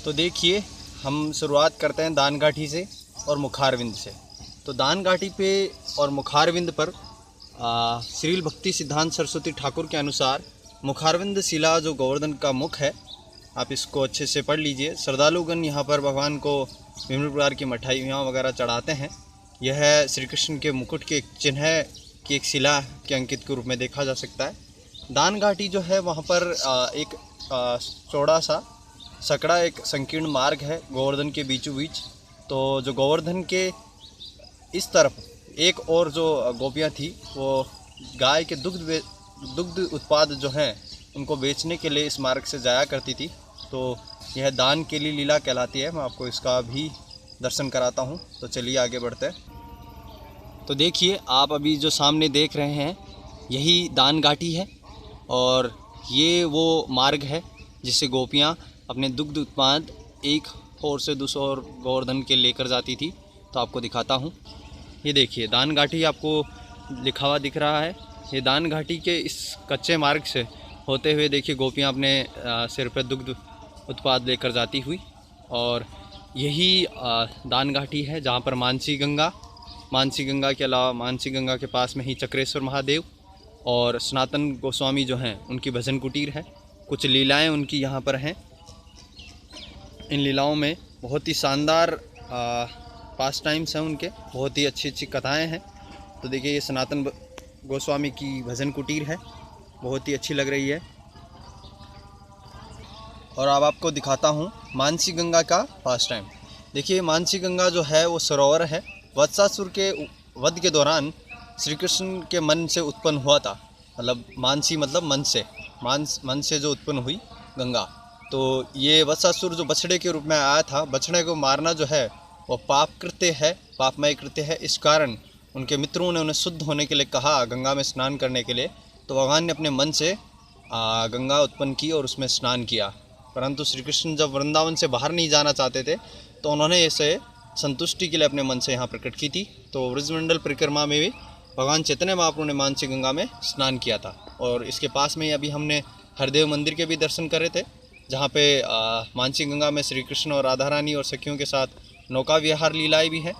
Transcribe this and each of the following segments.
तो देखिए, हम शुरुआत करते हैं दान घाटी से और मुखारविंद से। तो दान घाटी पे और मुखारविंद पर श्रील भक्ति सिद्धांत सरस्वती ठाकुर के अनुसार मुखारविंद शिला जो गोवर्धन का मुख है, आप इसको अच्छे से पढ़ लीजिए। श्रद्धालुगण यहाँ पर भगवान को विभिन्न प्रकार की मिठाइयाँ वगैरह चढ़ाते हैं। यह श्री कृष्ण के मुकुट के एक चिन्ह की एक शिला के अंकित के रूप में देखा जा सकता है। दान घाटी जो है वहाँ पर एक चौड़ा सा सकड़ा एक संकीर्ण मार्ग है गोवर्धन के बीचों बीच। तो जो गोवर्धन के इस तरफ एक और जो गोपियाँ थी वो गाय के दुग्ध उत्पाद जो हैं उनको बेचने के लिए इस मार्ग से जाया करती थी। तो यह दान के लिए लीला कहलाती है। मैं आपको इसका भी दर्शन कराता हूँ। तो चलिए आगे बढ़ते हैं। तो देखिए, आप अभी जो सामने देख रहे हैं यही दान घाटी है और ये वो मार्ग है जिससे गोपियाँ अपने दुग्ध उत्पाद एक और से दूसरे और गोवर्धन के लेकर जाती थी। तो आपको दिखाता हूँ। ये देखिए, दान घाटी आपको लिखा हुआ दिख रहा है। ये दान घाटी के इस कच्चे मार्ग से होते हुए देखिए गोपियाँ अपने सिर पर दुग्ध उत्पाद लेकर जाती हुई। और यही दान घाटी है जहाँ पर मानसी गंगा के अलावा मानसी गंगा के पास में ही चक्रेश्वर महादेव और सनातन गोस्वामी जो हैं उनकी भजन कुटीर है। कुछ लीलाएं उनकी यहाँ पर हैं। इन लीलाओं में बहुत ही शानदार पास टाइम्स हैं उनके, बहुत ही अच्छी अच्छी कथाएं हैं। तो देखिए, ये सनातन गोस्वामी की भजन कुटीर है, बहुत ही अच्छी लग रही है। और अब आपको दिखाता हूँ मानसी गंगा का पास टाइम। देखिए, मानसी गंगा जो है वो सरोवर है। वत्सासुर के वध के दौरान श्री कृष्ण के मन से उत्पन्न हुआ था। मतलब मानसी मतलब मन से जो उत्पन्न हुई गंगा। तो ये वत्सासुर जो बछड़े के रूप में आया था, बछड़े को मारना जो है वो पापमय कृत्य है। इस कारण उनके मित्रों ने उन्हें शुद्ध होने के लिए कहा, गंगा में स्नान करने के लिए। तो भगवान ने अपने मन से गंगा उत्पन्न की और उसमें स्नान किया। परंतु श्री कृष्ण जब वृंदावन से बाहर नहीं जाना चाहते थे तो उन्होंने इसे संतुष्टि के लिए अपने मन से यहाँ प्रकट की थी। तो ब्रजमंडल परिक्रमा में भी भगवान चैतन्य महाप्रभु ने मानसी गंगा में स्नान किया था। और इसके पास में ही अभी हमने हरदेव मंदिर के भी दर्शन करे थे, जहाँ पे मानसी गंगा में श्री कृष्ण और राधा रानी और सखियों के साथ नौका विहार लीलाएँ भी हैं।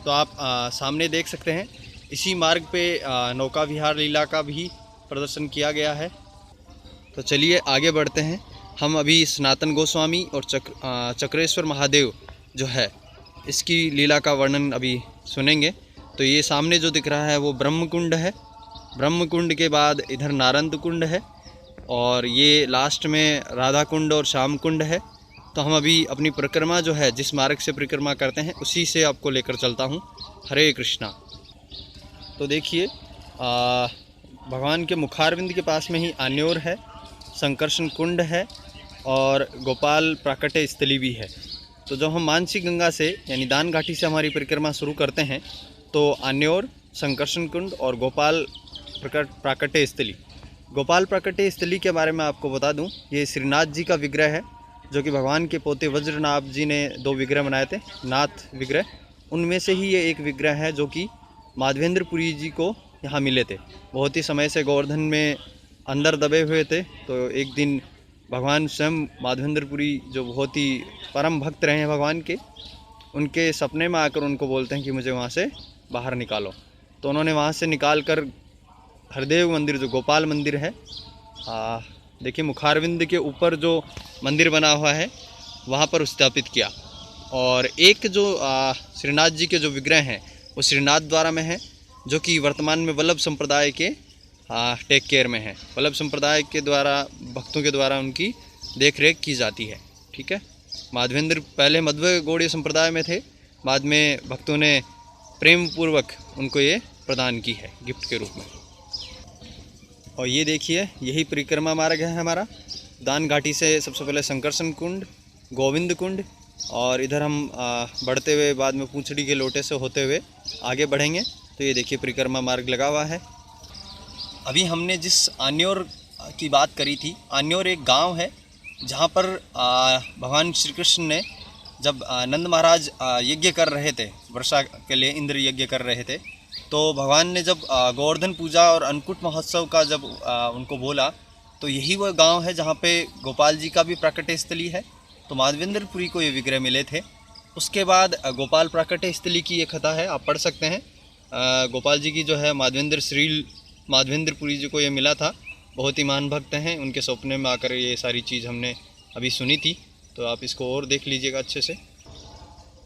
तो आप सामने देख सकते हैं इसी मार्ग पे नौका विहार लीला का भी प्रदर्शन किया गया है। तो चलिए आगे बढ़ते हैं। हम अभी सनातन गोस्वामी और चक्रेश्वर महादेव जो है इसकी लीला का वर्णन अभी सुनेंगे। तो ये सामने जो दिख रहा है वो ब्रह्म कुंड है। ब्रह्म कुंड के बाद इधर नारंद कुंड है और ये लास्ट में राधा कुंड और श्याम कुंड है। तो हम अभी अपनी परिक्रमा जो है जिस मार्ग से परिक्रमा करते हैं उसी से आपको लेकर चलता हूँ। हरे कृष्णा। तो देखिए, भगवान के मुखारविंद के पास में ही आन्योर है, संकर्षण कुंड है और गोपाल प्राकट्य स्थली भी है। तो जब हम मानसी गंगा से यानी दान घाटी से हमारी परिक्रमा शुरू करते हैं तो आन्योर, संकर्षण कुंड और गोपाल प्राकट्य स्थली। गोपाल प्राकट्य स्थली के बारे में आपको बता दूं, ये श्रीनाथ जी का विग्रह है जो कि भगवान के पोते वज्रनाभ जी ने 2 विग्रह बनाए थे, नाथ विग्रह। उनमें से ही ये एक विग्रह है जो कि माधवेंद्रपुरी जी को यहाँ मिले थे। बहुत ही समय से गोवर्धन में अंदर दबे हुए थे। तो एक दिन भगवान स्वयं माधवेंद्रपुरी जो बहुत ही परम भक्त रहे हैं भगवान के, उनके सपने में आकर उनको बोलते हैं कि मुझे वहाँ से बाहर निकालो। तो उन्होंने वहाँ से निकाल कर हरदेव मंदिर जो गोपाल मंदिर है, देखिए मुखारविंद के ऊपर जो मंदिर बना हुआ है वहाँ पर स्थापित किया। और एक जो श्रीनाथ जी के जो विग्रह हैं वो श्रीनाथ द्वारा में है, जो कि वर्तमान में वल्लभ संप्रदाय के टेक केयर में है। वल्लभ संप्रदाय के द्वारा, भक्तों के द्वारा उनकी देख रेख की जाती है। ठीक है। माधवेंद्र पहले मध्व गौड़ीय संप्रदाय में थे, बाद में भक्तों ने प्रेम पूर्वक उनको ये प्रदान की है गिफ्ट के रूप में। और ये देखिए, यही परिक्रमा मार्ग है हमारा। दान घाटी से सबसे पहले संकर्षण कुंड, गोविंद कुंड और इधर हम बढ़ते हुए बाद में पूंछड़ी के लोटे से होते हुए आगे बढ़ेंगे। तो ये देखिए परिक्रमा मार्ग लगा हुआ है। अभी हमने जिस आन्योर की बात करी थी, आन्योर एक गांव है जहां पर भगवान श्री कृष्ण ने जब नंद महाराज यज्ञ कर रहे थे, वर्षा के लिए इंद्र यज्ञ कर रहे थे, तो भगवान ने जब गोवर्धन पूजा और अन्नकूट महोत्सव का जब उनको बोला, तो यही वो गांव है जहां पे गोपाल जी का भी प्राकट्य स्थली है तो माधवेंद्रपुरी को ये विग्रह मिले थे। उसके बाद गोपाल प्राकट्य स्थली की ये कथा है, आप पढ़ सकते हैं। गोपाल जी की जो है माधवेंद्रपुरी जी को ये मिला था। बहुत ही महान भक्त हैं, उनके सपने में आकर ये सारी चीज़ हमने अभी सुनी थी, तो आप इसको और देख लीजिएगा अच्छे से।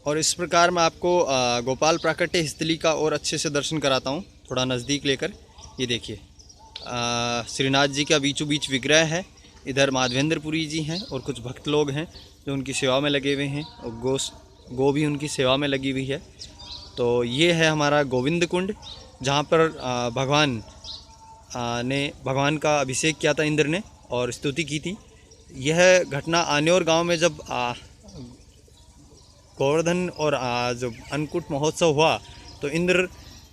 और इस प्रकार मैं आपको गोपाल प्राकट्य स्थली का और अच्छे से दर्शन कराता हूँ, थोड़ा नज़दीक लेकर। ये देखिए श्रीनाथ जी का बीचों बीच विग्रह है, इधर माधवेंद्रपुरी जी हैं और कुछ भक्त लोग हैं जो उनकी सेवा में लगे हुए हैं, और गो भी उनकी सेवा में लगी हुई है। तो ये है हमारा गोविंद कुंड, जहाँ पर भगवान का अभिषेक किया था इंद्र ने और स्तुति की थी। यह घटना आन्योर गांव में जब गोवर्धन और जो अन्नकूट महोत्सव हुआ, तो इंद्र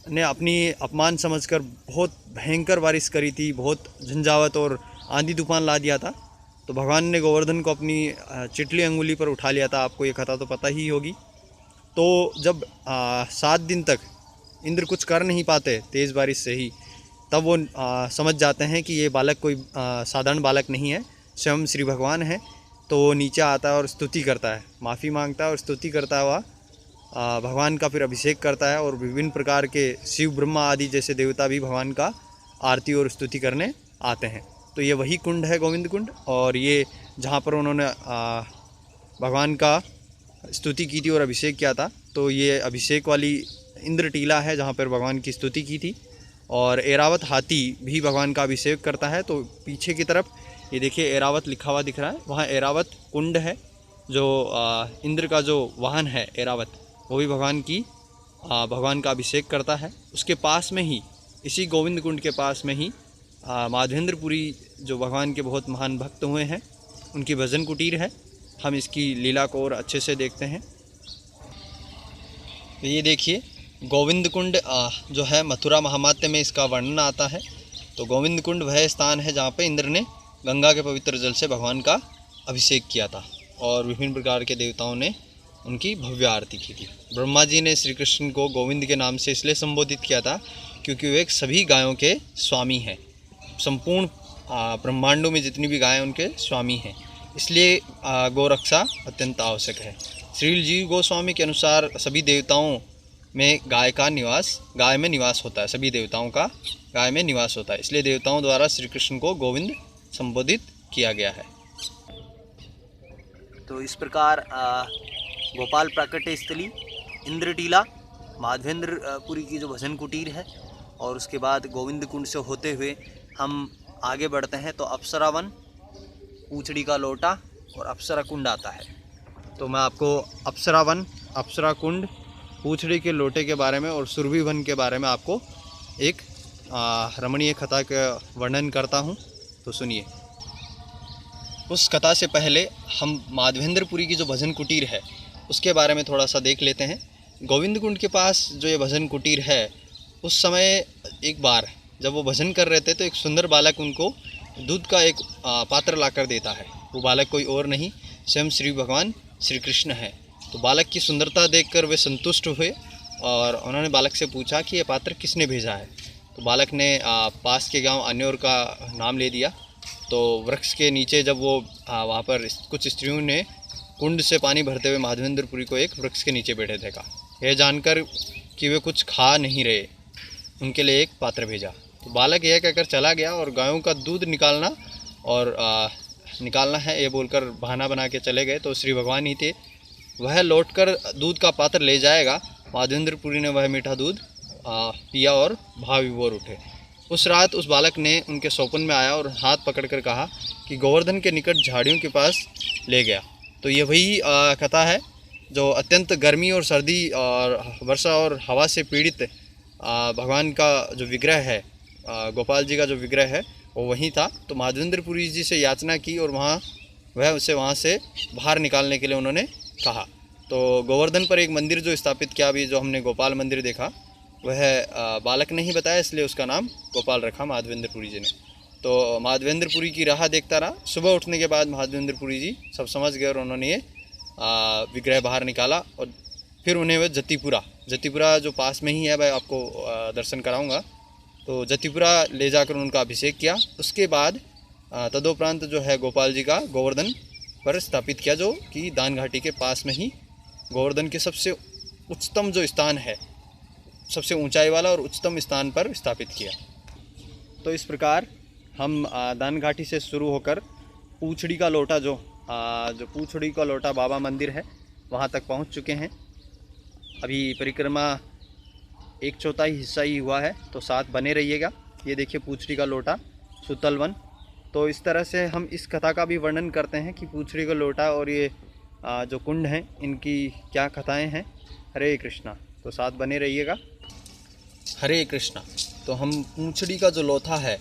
ने अपनी अपमान समझकर बहुत भयंकर बारिश करी थी, बहुत झंझावत और आंधी तूफान ला दिया था। तो भगवान ने गोवर्धन को अपनी चिटली अंगुली पर उठा लिया था, आपको ये कथा तो पता ही होगी। तो जब 7 दिन तक इंद्र कुछ कर नहीं पाते तेज़ बारिश से ही, तब वो समझ जाते हैं कि ये बालक कोई साधारण बालक नहीं है, स्वयं श्री भगवान है। तो वो नीचे आता है और स्तुति करता है, माफ़ी मांगता है और स्तुति करता है। वह भगवान का फिर अभिषेक करता है और विभिन्न प्रकार के शिव ब्रह्मा आदि जैसे देवता भी भगवान का आरती और स्तुति करने आते हैं। तो ये वही कुंड है गोविंद कुंड, और ये जहाँ पर उन्होंने भगवान का स्तुति की थी और अभिषेक किया था। तो ये अभिषेक वाली इंद्र टीला है जहाँ पर भगवान की स्तुति की थी। और एरावत हाथी भी भगवान का अभिषेक करता है। तो पीछे की तरफ ये देखिए एरावत लिखा हुआ दिख रहा है, वहाँ एरावत कुंड है, जो इंद्र का जो वाहन है एरावत, वो भी भगवान का अभिषेक करता है। उसके पास में ही, इसी गोविंद कुंड के पास में ही माधवेंद्रपुरी जो भगवान के बहुत महान भक्त हुए हैं, उनकी भजन कुटीर है। हम इसकी लीला को और अच्छे से देखते हैं। तो ये देखिए गोविंद कुंड जो है मथुरा महात्म्य में इसका वर्णन आता है। तो गोविंद कुंड वह स्थान है जहाँ पे इंद्र ने गंगा के पवित्र जल से भगवान का अभिषेक किया था और विभिन्न प्रकार के देवताओं ने उनकी भव्य आरती की थी। ब्रह्मा जी ने श्री कृष्ण को गोविंद के नाम से इसलिए संबोधित किया था क्योंकि वे सभी गायों के स्वामी हैं, संपूर्ण ब्रह्मांडों में जितनी भी गायें उनके स्वामी हैं, इसलिए गौरक्षा अत्यंत आवश्यक है। श्री जीव गोस्वामी के अनुसार सभी देवताओं में गाय में निवास होता है, सभी देवताओं का गाय में निवास होता है, इसलिए देवताओं द्वारा श्री कृष्ण को गोविंद संबोधित किया गया है। तो इस प्रकार गोपाल प्राकट्य स्थली, इंद्र टीला, माधवेंद्रपुरी की जो भजन कुटीर है, और उसके बाद गोविंद कुंड से होते हुए हम आगे बढ़ते हैं तो अप्सरा वन, पूछड़ी का लोटा और अप्सरा कुंड आता है। तो मैं आपको अप्सरा वन, अप्सरा कुंड, पूछड़ी के लोटे के बारे में और सुरभि वन के बारे में आपको एक रमणीय कथा का वर्णन करता हूँ, तो सुनिए। उस कथा से पहले हम माधवेंद्रपुरी की जो भजन कुटीर है उसके बारे में थोड़ा सा देख लेते हैं। गोविंद कुंड के पास जो ये भजन कुटीर है, उस समय एक बार जब वो भजन कर रहे थे तो एक सुंदर बालक उनको दूध का एक पात्र लाकर देता है। वो बालक कोई और नहीं, स्वयं श्री भगवान श्री कृष्ण है। तो बालक की सुंदरता देखकर वे संतुष्ट हुए और उन्होंने बालक से पूछा कि ये पात्र किसने भेजा है। तो बालक ने पास के गांव अन्योर का नाम ले दिया। तो वृक्ष के नीचे जब वो वहाँ पर कुछ स्त्रियों ने कुंड से पानी भरते हुए माधवेंद्रपुरी को एक वृक्ष के नीचे बैठे देखा। यह जानकर कि वे कुछ खा नहीं रहे, उनके लिए एक पात्र भेजा। तो बालक यह कहकर चला गया और गायों का दूध निकालना है ये बोलकर बहाना बना के चले गए। तो श्री भगवान ही थे, वह लौटकर दूध का पात्र ले जाएगा। माधवेंद्रपुरी ने वह मीठा दूध पिया और भाव विभोर उठे। उस रात उस बालक ने उनके स्वप्न में आया और हाथ पकड़कर कहा कि गोवर्धन के निकट झाड़ियों के पास ले गया। तो ये वही कथा है जो अत्यंत गर्मी और सर्दी और वर्षा और हवा से पीड़ित भगवान का जो विग्रह है, गोपाल जी का जो विग्रह है, वो वहीं था। तो माधवेंद्रपुरी जी से याचना की और वह उसे वहाँ से बाहर निकालने के लिए उन्होंने कहा। तो गोवर्धन पर एक मंदिर जो स्थापित किया, अभी जो हमने गोपाल मंदिर देखा, वह बालक ने ही बताया, इसलिए उसका नाम गोपाल रखा माधवेंद्रपुरी जी ने। तो माधवेंद्रपुरी की राह देखता रहा। सुबह उठने के बाद माधवेंद्रपुरी जी सब समझ गए और उन्होंने ये विग्रह बाहर निकाला और फिर उन्हें वह जतिपुरा जो पास में ही है, मैं आपको दर्शन कराऊंगा। तो जतिपुरा ले जाकर उनका अभिषेक किया। उसके बाद तदोपरांत जो है गोपाल जी का गोवर्धन पर स्थापित किया, जो कि दान घाटी के पास में ही गोवर्धन के सबसे उच्चतम जो स्थान है, सबसे ऊंचाई वाला और उच्चतम स्थान पर स्थापित किया। तो इस प्रकार हम दान घाटी से शुरू होकर पूछड़ी का लोटा जो पूछड़ी का लोटा बाबा मंदिर है वहाँ तक पहुँच चुके हैं। अभी परिक्रमा 1/4 हिस्सा ही हुआ है, तो साथ बने रहिएगा। ये देखिए पूछड़ी का लोटा, सुतलवन। तो इस तरह से हम इस कथा का भी वर्णन करते हैं कि पूछड़ी का लोटा और ये जो कुंड हैं इनकी क्या कथाएं हैं। हरे कृष्णा। तो साथ बने रहिएगा। हरे कृष्णा। तो हम पूछड़ी का जो लोथा है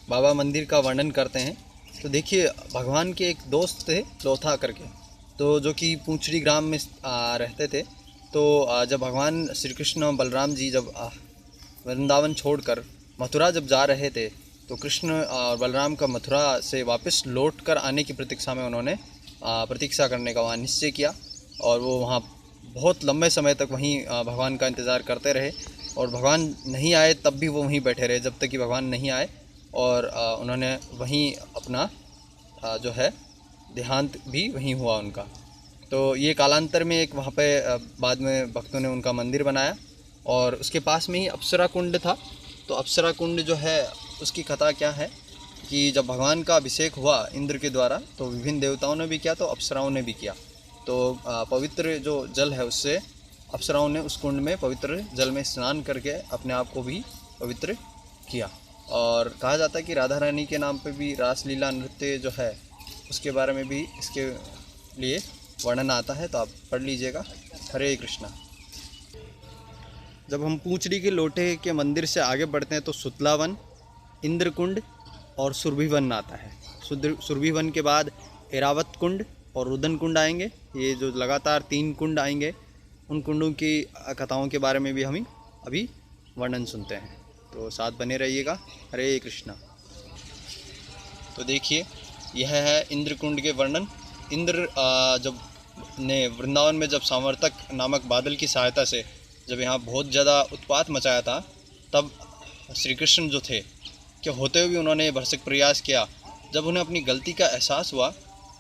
बाबा मंदिर का वर्णन करते हैं। तो देखिए भगवान के एक दोस्त थे लोथा करके, तो जो कि पूछड़ी ग्राम में रहते थे। तो जब भगवान श्री कृष्ण बलराम जी जब वृंदावन छोड़कर मथुरा जब जा रहे थे, तो कृष्ण और बलराम का मथुरा से वापस लौट कर आने की प्रतीक्षा में उन्होंने प्रतीक्षा करने का वहाँ निश्चय किया। और वो वहाँ बहुत लंबे समय तक वहीं भगवान का इंतज़ार करते रहे, और भगवान नहीं आए तब भी वो वहीं बैठे रहे जब तक कि भगवान नहीं आए। और उन्होंने वहीं अपना जो है देहांत भी वहीं हुआ उनका। तो ये कालांतर में एक वहाँ पे बाद में भक्तों ने उनका मंदिर बनाया, और उसके पास में ही अप्सरा कुंड था। तो अप्सरा कुंड जो है उसकी कथा क्या है कि जब भगवान का अभिषेक हुआ इंद्र के द्वारा, तो विभिन्न देवताओं ने भी किया, तो अप्सराओं ने भी किया। तो पवित्र जो जल है उससे अप्सराओं ने उस कुंड में पवित्र जल में स्नान करके अपने आप को भी पवित्र किया। और कहा जाता है कि राधा रानी के नाम पे भी रासलीला नृत्य जो है उसके बारे में भी इसके लिए वर्णन आता है, तो आप पढ़ लीजिएगा। हरे कृष्णा। जब हम पूछड़ी के लोटे के मंदिर से आगे बढ़ते हैं तो सुतलावन, इंद्रकुंड और सुरभिवन आता है। सुरभिवन के बाद एरावत कुंड और रुदन कुंड आएंगे। ये जो लगातार 3 कुंड आएंगे, उन कुंडों की कथाओं के बारे में भी हम अभी वर्णन सुनते हैं। तो साथ बने रहिएगा। हरे कृष्णा। तो देखिए यह है इंद्र कुंड के वर्णन। इंद्र जब ने वृंदावन में जब सामवर्तक नामक बादल की सहायता से जब यहाँ बहुत ज़्यादा उत्पात मचाया था, तब श्री कृष्ण जो थे कि होते हुए उन्होंने भरसक प्रयास किया। जब उन्हें अपनी गलती का एहसास हुआ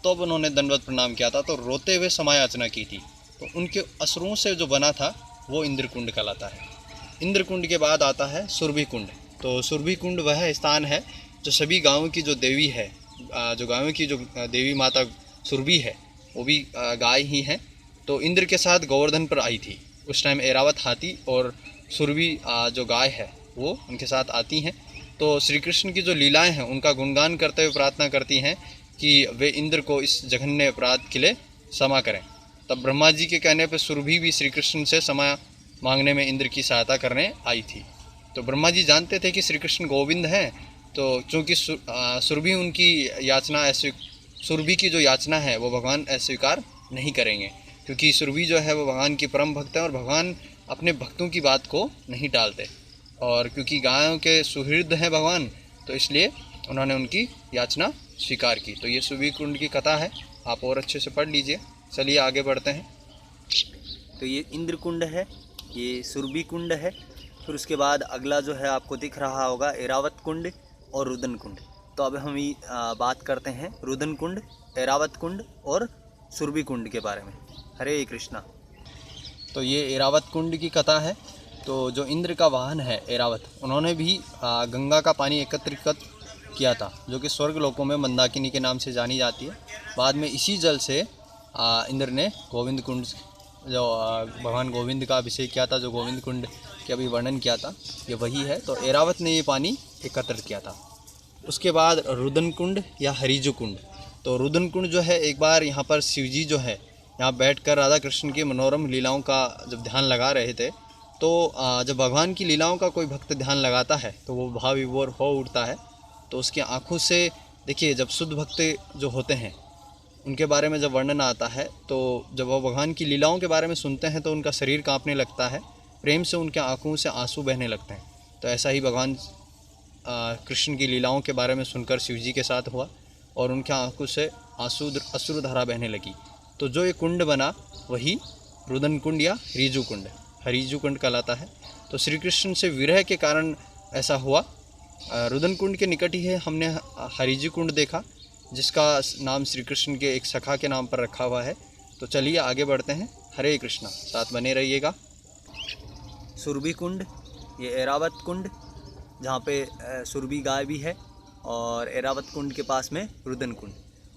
तब उन्होंने दंडवत प्रणाम किया था, तो रोते हुए क्षमा याचना की थी। तो उनके असुरों से जो बना था वो इंद्र कुंड कहलाता है। इंद्र कुंड के बाद आता है सुरभि कुंड। तो सुरभि कुंड वह स्थान है जो सभी गाँवों की जो देवी है, जो गाँवों की जो देवी माता सुरभि है वो भी गाय ही है। तो इंद्र के साथ गोवर्धन पर आई थी। उस टाइम एरावत हाथी और सुरभि जो गाय है वो उनके साथ आती हैं। तो श्री कृष्ण की जो लीलाएं हैं उनका गुणगान करते हुए प्रार्थना करती हैं कि वे इंद्र को इस जघन्य अपराध के लिए क्षमा करें। तब ब्रह्मा जी के कहने पर सुरभि भी श्री कृष्ण से क्षमा मांगने में इंद्र की सहायता करने आई थी। तो ब्रह्मा जी जानते थे कि श्री कृष्ण गोविंद हैं, तो चूँकि सुरभि उनकी याचना सुरभि की जो याचना है वो भगवान अस्वीकार नहीं करेंगे, क्योंकि सुरभि जो है वो भगवान की परम भक्त है और भगवान अपने भक्तों की बात को नहीं टालते। और क्योंकि गायों के सुहृद हैं भगवान, तो इसलिए उन्होंने उनकी याचना स्वीकार की। तो ये सुरभि कुंड की कथा है, आप और अच्छे से पढ़ लीजिए। चलिए आगे बढ़ते हैं। तो ये इंद्र कुंड है, ये सुरभि कुंड है। फिर उसके बाद अगला जो है आपको दिख रहा होगा एरावत कुंड और रुदन कुंड। तो अब हम बात करते हैं रुदन कुंड, एरावत कुंड और सुरभि कुंड के बारे में। हरे कृष्णा। तो ये एरावत कुंड की कथा है। तो जो इंद्र का वाहन है एरावत, उन्होंने भी गंगा का पानी एकत्रित किया था, जो कि स्वर्ग लोकों में मंदाकिनी के नाम से जानी जाती है। बाद में इसी जल से इंद्र ने गोविंद कुंड, जो भगवान गोविंद का अभिषेक किया था, जो गोविंद कुंड के अभी वर्णन किया था, ये वही है। तो एरावत ने ये पानी एकत्रित किया था। उसके बाद रुदन कुंड या हरिजु कुंड। तो रुदन कुंड जो है, एक बार यहाँ पर शिवजी जो है यहाँ बैठकर राधा कृष्ण की मनोरम लीलाओं का जब ध्यान लगा रहे थे, तो जब भगवान की लीलाओं का कोई भक्त ध्यान लगाता है तो वो भाव विभोर हो उठता है। तो उसकी आँखों से देखिए, जब शुद्ध भक्त जो होते हैं उनके बारे में जब वर्णन आता है, तो जब वो भगवान की लीलाओं के बारे में सुनते हैं तो उनका शरीर कांपने लगता है, प्रेम से उनके आँखों से आंसू बहने लगते हैं। तो ऐसा ही भगवान कृष्ण की लीलाओं के बारे में सुनकर शिवजी के साथ हुआ और उनके आँखों से अश्रुधारा बहने लगी। तो जो ये कुंड बना वही रुदन कुंड या हरिजु कुंड कहलाता है। तो श्री कृष्ण से विरह के कारण ऐसा हुआ। रुदन कुंड के निकट ही है हमने हरिजु कुंड देखा। जिसका नाम श्री कृष्ण के एक सखा के नाम पर रखा हुआ है। तो चलिए आगे बढ़ते हैं। हरे कृष्णा, साथ बने रहिएगा। सुरभि कुंड, ये एरावत कुंड, जहाँ पे सुरभि गाय भी है, और एरावत कुंड के पास में रुदन कुंड।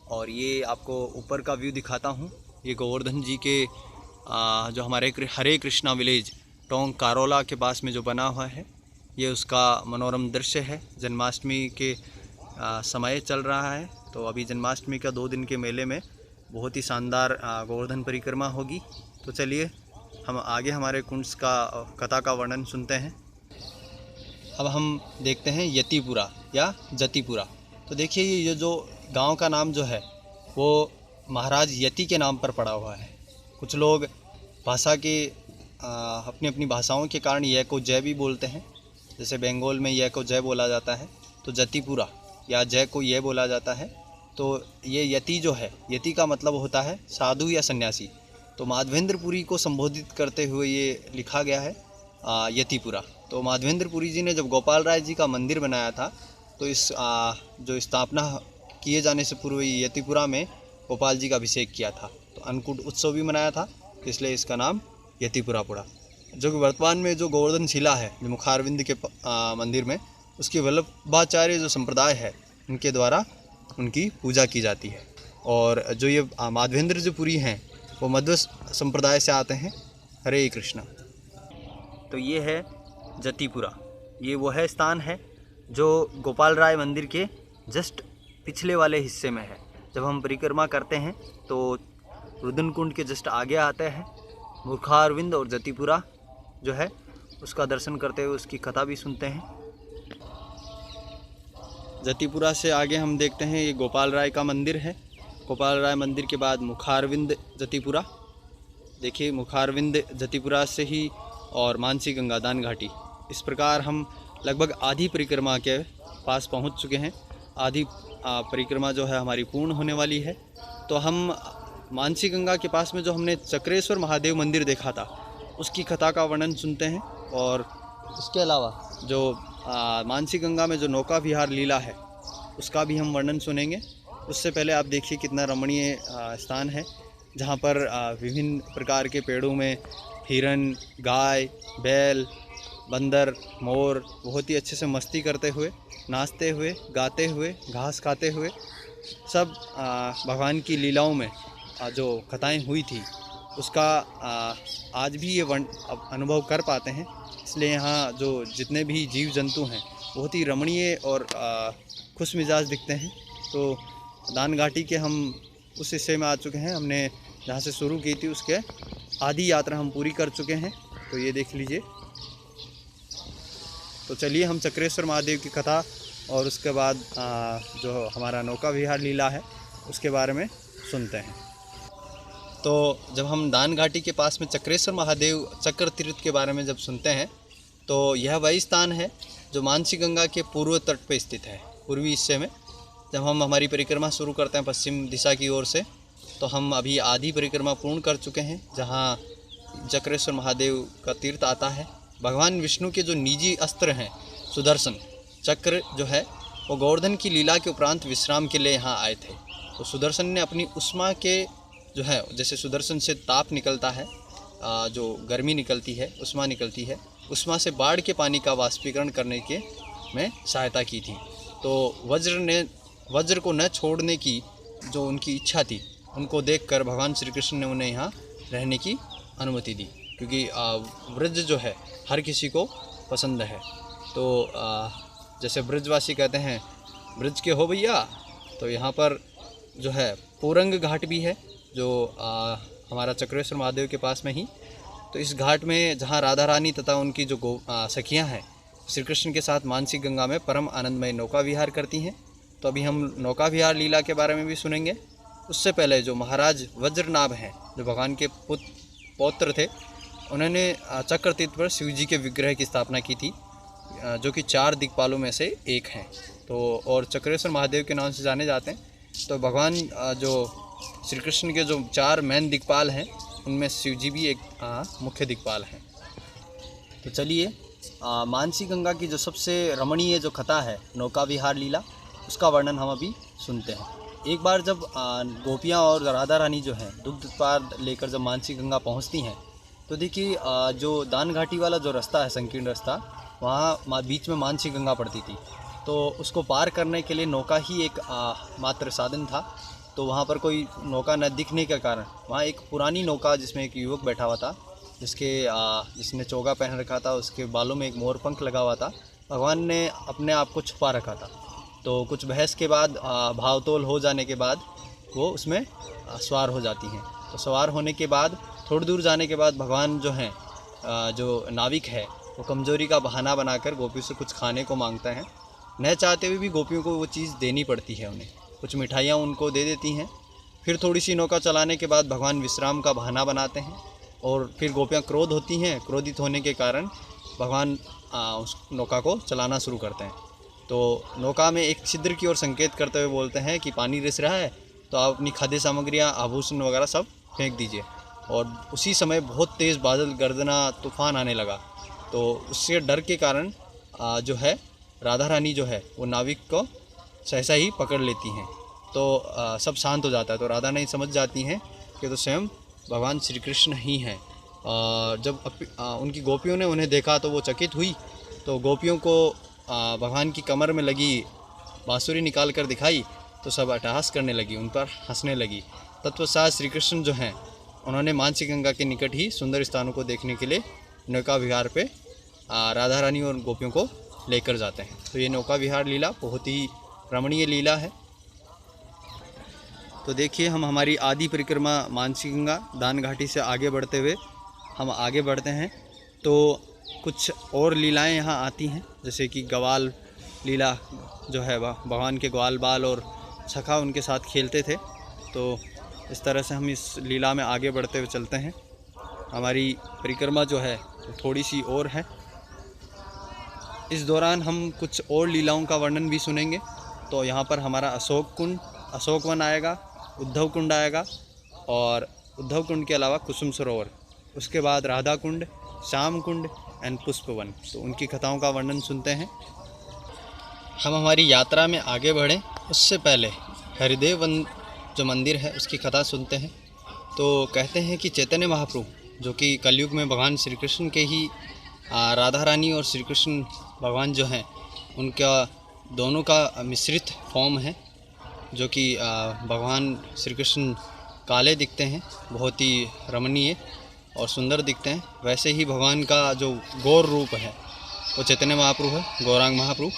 और ये आपको ऊपर का व्यू दिखाता हूँ। ये गोवर्धन जी के जो हमारे हरे कृष्णा विलेज टोंक कारोला के पास में जो बना हुआ है, ये उसका मनोरम दृश्य है। जन्माष्टमी के समय चल रहा है, तो अभी जन्माष्टमी का 2 दिन के मेले में बहुत ही शानदार गोवर्धन परिक्रमा होगी। तो चलिए हम आगे हमारे कुंड का कथा का वर्णन सुनते हैं। अब हम देखते हैं यतिपुरा या जतिपुरा। तो देखिए ये जो गांव का नाम जो है वो महाराज यति के नाम पर पड़ा हुआ है। कुछ लोग भाषा के अपनी अपनी भाषाओं के कारण यह को जय भी बोलते हैं। जैसे बंगाल में यह को जय बोला जाता है, तो जतिपुरा या जय को यह बोला जाता है। तो ये यति जो है, यति का मतलब होता है साधु या सन्यासी। तो माधवेंद्रपुरी को संबोधित करते हुए ये लिखा गया है यतिपुरा। तो माधवेंद्रपुरी जी ने जब गोपाल राय जी का मंदिर बनाया था, तो इस जो स्थापना किए जाने से पूर्व यतिपुरा में गोपाल जी का अभिषेक किया था। तो अन्नकूट उत्सव भी मनाया था, इसलिए इसका नाम यतिपुरा पड़ा। जो कि वर्तमान में जो गोवर्धन शिला है, जो मुखारविंद के मंदिर में, उसकी वल्लभाचार्य जो संप्रदाय है, उनके द्वारा उनकी पूजा की जाती है। और जो ये माधवेंद्र जो पुरी हैं, वो मध्व संप्रदाय से आते हैं। हरे कृष्णा। तो ये है जतिपुरा। ये वो है स्थान है जो गोपाल राय मंदिर के जस्ट पिछले वाले हिस्से में है। जब हम परिक्रमा करते हैं तो रुदन कुंड के जस्ट आगे आते हैं मुखारविंद, और जतिपुरा जो है उसका दर्शन करते हुए उसकी कथा भी सुनते हैं। जतिपुरा से आगे हम देखते हैं ये गोपाल राय का मंदिर है। गोपाल राय मंदिर के बाद मुखारविंद जतिपुरा। देखिए मुखारविंद जतिपुरा से ही और मानसी गंगा दान घाटी। इस प्रकार हम लगभग आधी परिक्रमा के पास पहुंच चुके हैं। आधी परिक्रमा जो है हमारी पूर्ण होने वाली है। तो हम मानसी गंगा के पास में जो हमने चक्रेश्वर महादेव मंदिर देखा था, उसकी कथा का वर्णन सुनते हैं। और इसके अलावा जो मानसी गंगा में जो नौका विहार लीला है, उसका भी हम वर्णन सुनेंगे। उससे पहले आप देखिए कितना रमणीय स्थान है, जहाँ पर विभिन्न प्रकार के पेड़ों में हिरन, गाय, बैल, बंदर, मोर बहुत ही अच्छे से मस्ती करते हुए, नाचते हुए, गाते हुए, घास खाते हुए, सब भगवान की लीलाओं में जो कथाएं हुई थी, उसका आज भी ये अनुभव कर पाते हैं। इसलिए यहाँ जो जितने भी जीव जंतु हैं बहुत ही रमणीय और खुश मिजाज दिखते हैं। तो दान घाटी के हम उस हिस्से में आ चुके हैं। हमने जहाँ से शुरू की थी उसके आधी यात्रा हम पूरी कर चुके हैं। तो ये देख लीजिए। तो चलिए हम चक्रेश्वर महादेव की कथा और उसके बाद जो हमारा नौका विहार लीला है उसके बारे में सुनते हैं। तो जब हम दान घाटी के पास में चक्रेश्वर महादेव चक्र तीर्थ के बारे में जब सुनते हैं, तो यह वही स्थान है जो मानसी गंगा के पूर्व तट पर स्थित है, पूर्वी हिस्से में। जब हम हमारी परिक्रमा शुरू करते हैं पश्चिम दिशा की ओर से, तो हम अभी आधी परिक्रमा पूर्ण कर चुके हैं, जहाँ चक्रेश्वर महादेव का तीर्थ आता है। भगवान विष्णु के जो निजी अस्त्र हैं सुदर्शन चक्र जो है, वो गोवर्धन की लीला के उपरांत विश्राम के लिए यहाँ आए थे। तो सुदर्शन ने अपनी उष्मा के जो है, जैसे सुदर्शन से ताप निकलता है, जो गर्मी निकलती है, उष्मा निकलती है, उष्मा से बाढ़ के पानी का वाष्पीकरण करने के में सहायता की थी। तो वज्र को न छोड़ने की जो उनकी इच्छा थी, उनको देखकर भगवान श्री कृष्ण ने उन्हें यहाँ रहने की अनुमति दी, क्योंकि ब्रज जो है हर किसी को पसंद है। तो जैसे ब्रजवासी कहते हैं ब्रज के हो भैया, तो यहाँ पर जो है पूरंग घाट भी है, जो हमारा चक्रेश्वर महादेव के पास में ही। तो इस घाट में जहाँ राधा रानी तथा उनकी जो सखियाँ हैं श्री कृष्ण के साथ मानसी गंगा में परम आनंदमय नौका विहार करती हैं। तो अभी हम नौका विहार लीला के बारे में भी सुनेंगे। उससे पहले जो महाराज वज्रनाभ हैं, जो भगवान के पौत्र थे, उन्होंने चक्र तीर्थ पर शिव जी के विग्रह की स्थापना की थी, जो कि 4 दिक्पालों में से एक हैं। तो और चक्रेश्वर महादेव के नाम से जाने जाते हैं। तो भगवान जो श्री कृष्ण के जो 4 मेन दिक्पाल हैं, उनमें शिव जी भी एक मुख्य दिक्पाल हैं। तो चलिए मानसी गंगा की जो सबसे रमणीय जो कथा है नौका विहार लीला, उसका वर्णन हम अभी सुनते हैं। एक बार जब गोपियाँ और राधा रानी जो हैं दुग्ध उत्पाद लेकर जब मानसी गंगा पहुंचती हैं, तो देखिए जो दान घाटी वाला जो रास्ता है, संकीर्ण रास्ता, वहाँ बीच में मानसी गंगा पड़ती थी। तो उसको पार करने के लिए नौका ही एक मात्र साधन था। तो वहाँ पर कोई नौका न दिखने के कारण वहाँ एक पुरानी नौका जिसमें एक युवक बैठा हुआ था, जिसने चोगा पहन रखा था, उसके बालों में एक मोर पंख लगा हुआ था। भगवान ने अपने आप को छुपा रखा था। तो कुछ बहस के बाद, भावतोल हो जाने के बाद वो उसमें सवार हो जाती हैं। तो सवार होने के बाद थोड़ी दूर जाने के बाद भगवान जो हैं, जो नाविक है, वो कमज़ोरी का बहाना बनाकर गोपियों से कुछ खाने को मांगता है। न चाहते हुए भी गोपियों को वो चीज़ देनी पड़ती है। उन्हें कुछ मिठाइयाँ उनको दे देती हैं। फिर थोड़ी सी नौका चलाने के बाद भगवान विश्राम का बहाना बनाते हैं और फिर गोपियाँ क्रोध होती हैं। क्रोधित होने के कारण भगवान उस नौका को चलाना शुरू करते हैं। तो नौका में एक छिद्र की ओर संकेत करते हुए बोलते हैं कि पानी रिस रहा है, तो आप अपनी खाद्य सामग्रियाँ, आभूषण वगैरह सब फेंक दीजिए। और उसी समय बहुत तेज़ बादल, गर्जना, तूफान आने लगा। तो उससे डर के कारण जो है राधा रानी जो है वो नाविक को सहसा ही पकड़ लेती हैं। तो सब शांत हो जाता है। तो राधा रानी समझ जाती हैं कि तो स्वयं भगवान श्री कृष्ण ही हैं। जब उनकी गोपियों ने उन्हें देखा तो वो चकित हुई। तो गोपियों को भगवान की कमर में लगी बांसुरी निकाल कर दिखाई, तो सब अट्टहास करने लगी, उन पर हंसने लगी। तत्वसात श्री कृष्ण जो हैं उन्होंने मानसी गंगा के निकट ही सुंदर स्थानों को देखने के लिए नौका विहार पे राधा रानी और गोपियों को लेकर जाते हैं। तो ये नौका विहार लीला बहुत ही रमणीय लीला है। तो देखिए, हम हमारी आदि परिक्रमा मानसी गंगा दान घाटी से आगे बढ़ते हुए हम आगे बढ़ते हैं। तो कुछ और लीलाएं यहाँ आती हैं, जैसे कि ग्वाल लीला जो है, भगवान के ग्वाल बाल और सखा उनके साथ खेलते थे। तो इस तरह से हम इस लीला में आगे बढ़ते हुए चलते हैं। हमारी परिक्रमा जो है वो थोड़ी सी और है। इस दौरान हम कुछ और लीलाओं का वर्णन भी सुनेंगे। तो यहाँ पर हमारा अशोक वन आएगा, उद्धव कुंड आएगा, और उद्धव कुंड के अलावा कुसुम सरोवर, उसके बाद राधा कुंड, श्याम कुंड एंड पुष्प वन। तो उनकी कथाओं का वर्णन सुनते हैं। हम हमारी यात्रा में आगे बढ़ें उससे पहले हरिदेव वन जो मंदिर है उसकी कथा सुनते हैं। तो कहते हैं कि चैतन्य महाप्रभु जो कि कलयुग में भगवान श्री कृष्ण के ही राधा रानी और श्री कृष्ण भगवान जो हैं उनका दोनों का मिश्रित फॉर्म है, जो कि भगवान श्री कृष्ण काले दिखते हैं, बहुत ही रमणीय और सुंदर दिखते हैं। वैसे ही भगवान का जो गौर रूप है वो चैतन्य महाप्रभु है, गौरांग महाप्रभु।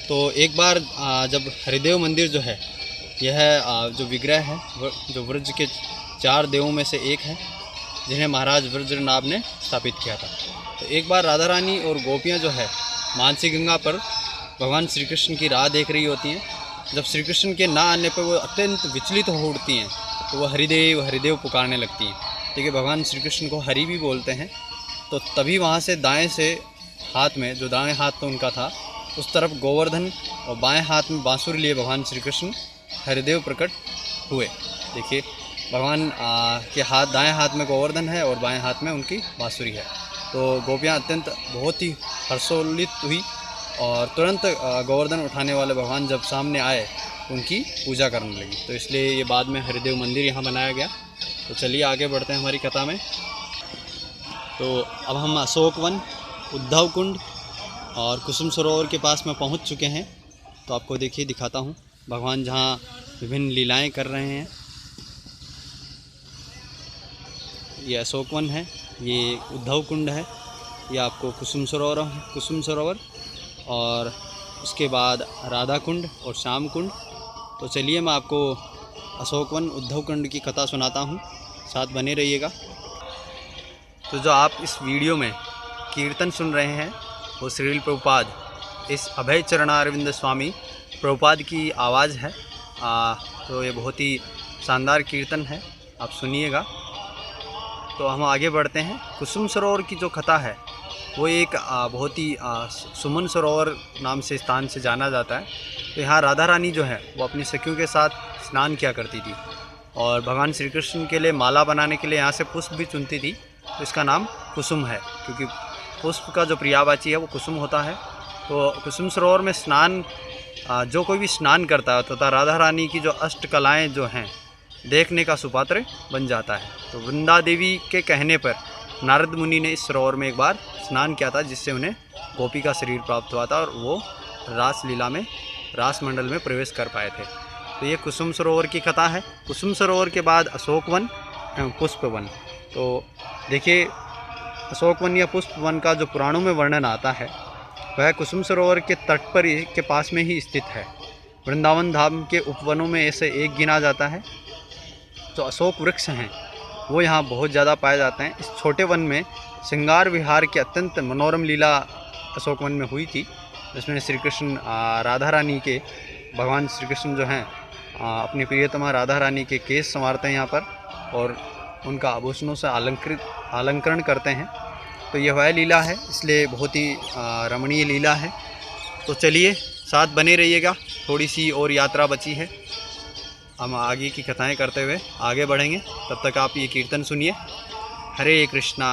तो एक बार जब हरिदेव मंदिर जो है, यह जो विग्रह है जो व्रज के 4 देवों में से एक है, जिन्हें महाराज वज्रनाभ ने स्थापित किया था। तो एक बार राधा रानी और गोपियाँ जो है मानसी गंगा पर भगवान श्री कृष्ण की राह देख रही होती हैं। जब श्री कृष्ण के ना आने पर वो अत्यंत विचलित हो उठती हैं, तो वह हरिदेव हरिदेव पुकारने लगती हैं। देखिए, भगवान श्री कृष्ण को हरि भी बोलते हैं। तो तभी वहाँ से दाएं से हाथ में, जो दाएं हाथ तो उनका था, उस तरफ गोवर्धन और बाएं हाथ में बांसुरी लिए भगवान श्री कृष्ण हरिदेव प्रकट हुए। देखिए, भगवान के दाएं हाथ में गोवर्धन है और बाएं हाथ में उनकी बांसुरी है। तो गोपियाँ अत्यंत बहुत ही हर्षोल्लित हुई और तुरंत गोवर्धन उठाने वाले भगवान जब सामने आए उनकी पूजा करने लगी। तो इसलिए ये बाद में हरिदेव मंदिर यहाँ बनाया गया। तो चलिए आगे बढ़ते हैं हमारी कथा में। तो अब हम अशोक वन, उद्धव कुंड और कुसुम सरोवर के पास में पहुँच चुके हैं। तो आपको देखिए दिखाता हूँ भगवान जहाँ विभिन्न लीलाएं कर रहे हैं। ये अशोक वन है, ये उद्धव कुंड है, ये आपको कुसुम सरोवर और उसके बाद राधा कुंड और श्याम कुंड। तो चलिए मैं आपको अशोक वन, उद्धव कुंड की कथा सुनाता हूँ, साथ बने रहिएगा। तो जो आप इस वीडियो में कीर्तन सुन रहे हैं वो श्रील प्रभुपाद, इस अभय चरणारविंद स्वामी प्रभुपाद की आवाज़ है। तो ये बहुत ही शानदार कीर्तन है, आप सुनिएगा। तो हम आगे बढ़ते हैं। कुसुम सरोवर की जो कथा है वो एक बहुत ही सुमन सरोवर नाम से स्थान से जाना जाता है। तो यहाँ राधा रानी जो है वो अपनी सखियों के साथ स्नान किया करती थी और भगवान श्री कृष्ण के लिए माला बनाने के लिए यहाँ से पुष्प भी चुनती थी। तो इसका नाम कुसुम है, क्योंकि पुष्प का जो पर्यायवाची है वो कुसुम होता है। तो कुसुम सरोवर में स्नान जो कोई भी स्नान करता है तथा राधा रानी की जो अष्ट कलाएँ जो हैं देखने का सुपात्र बन जाता है। तो वृंदा देवी के कहने पर नारद मुनि ने इस सरोवर में एक बार स्नान किया था, जिससे उन्हें गोपी का शरीर प्राप्त हुआ था और वो रास लीला में, रास मंडल में प्रवेश कर पाए थे। तो ये कुसुम सरोवर की कथा है। कुसुम सरोवर के बाद अशोक वन एवं पुष्प वन। तो देखिए, अशोक वन या पुष्प वन का जो पुराणों में वर्णन आता है वह कुसुम सरोवर के तट पर के पास में ही स्थित है। वृंदावन धाम के उपवनों में ऐसे एक गिना जाता है। जो अशोक वृक्ष हैं वो यहाँ बहुत ज़्यादा पाए जाते हैं। इस छोटे वन में श्रृंगार विहार की अत्यंत मनोरम लीला अशोक वन में हुई थी, जिसमें श्री कृष्ण राधा रानी के, भगवान श्री कृष्ण जो हैं अपनी प्रियतमा राधा रानी के केस संवारते हैं यहाँ पर और उनका आभूषणों से अलंकरण करते हैं। तो यह वह लीला है, इसलिए बहुत ही रमणीय लीला है। तो चलिए साथ बने रहिएगा, थोड़ी सी और यात्रा बची है, हम आगे की कथाएं करते हुए आगे बढ़ेंगे। तब तक आप ये कीर्तन सुनिए। हरे कृष्णा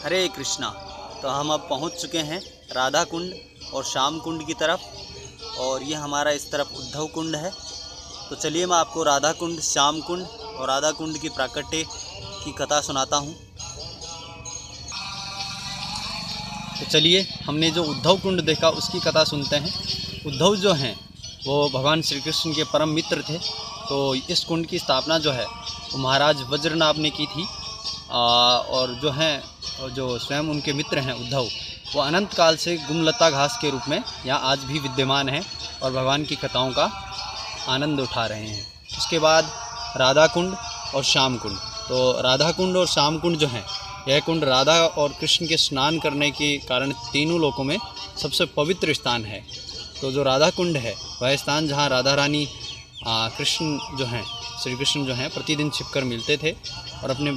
हरे कृष्णा। तो हम अब पहुंच चुके हैं राधा कुंड और श्याम कुंड की तरफ, और ये हमारा इस तरफ उद्धव कुंड है। तो चलिए मैं आपको राधा कुंड, श्याम कुंड और राधा कुंड की प्राकट्य की कथा सुनाता हूँ। तो चलिए हमने जो उद्धव कुंड देखा उसकी कथा सुनते हैं। उद्धव जो हैं वो भगवान श्री कृष्ण के परम मित्र थे। तो इस कुंड की स्थापना जो है वो महाराज वज्रनाभ ने की थी, और जो हैं, जो स्वयं उनके मित्र हैं उद्धव, वो अनंत काल से गुमलता घास के रूप में यहाँ आज भी विद्यमान हैं और भगवान की कथाओं का आनंद उठा रहे हैं। उसके बाद राधा कुंड और श्याम कुंड। तो राधा कुंड और श्याम कुंड जो हैं, यह कुंड राधा और कृष्ण के स्नान करने के कारण तीनों लोकों में सबसे पवित्र स्थान है। तो जो राधा कुंड है वह स्थान जहाँ राधा रानी कृष्ण जो हैं, श्री कृष्ण जो हैं, प्रतिदिन छिपकर मिलते थे और अपने